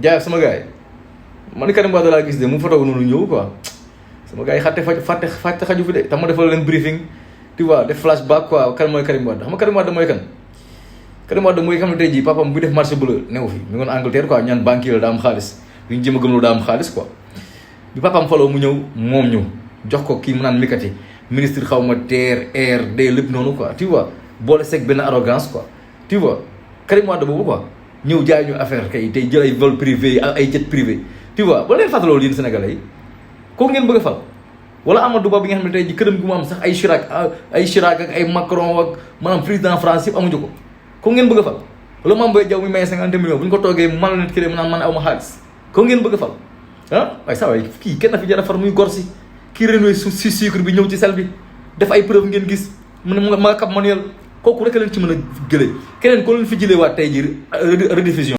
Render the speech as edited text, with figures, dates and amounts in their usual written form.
jaay sama gars yi man Karim Wade laa gis de mu foto noonu ñëw quoi sama gars yi fàtte xaju fi de tax ma defal leen briefing tu vois def flashback quoi kan mooy Karim Wade xam nga Karim Wade mooy kan. Karim Wade mooy xam ne tey jii papam bu def marché bleu new fi mi ngoon Angleterre quoi ñaan banquier la daa am xaalis bi ñu jëm a gëmloo daa am xaalis quoi bi papam faloo mu ñëw moom ñu jox ko kii mu naan mikati ministre xaw ma terre air des lépp noonu quoi tu vois boole seeg benn arrogance quoi tu vois Karim Wade boobu quoi ñëw jaay ñu affaire kay tey jël ay vol privé ay jet privé tu vois ba leen fàttaloo yéen Sénégalais yi kooku ngeen bëgg a fal wala Amadou Ba bi nga xam ne tey ji këram gi mu am sax ay Chirac ak ay Macron ak maanaam président France yëpp amuñu ko ngeen bëgg a fal wala Mame Boye Diaw mi may 50 millions bu ñu ko toogee mal nit ki mu naan man aw ma xaalis ko ngeen bëgg a fal waaye saa waay kii kenn fi jar a far muy gor si kii renoué si sucre bi ñëw ci sel bi def ay preuve ngeen gis mu ne ma nga kap manuel kooku rek leen ci mën a gëlee keneen ko leen fi jëlee waat tey ji rediffusion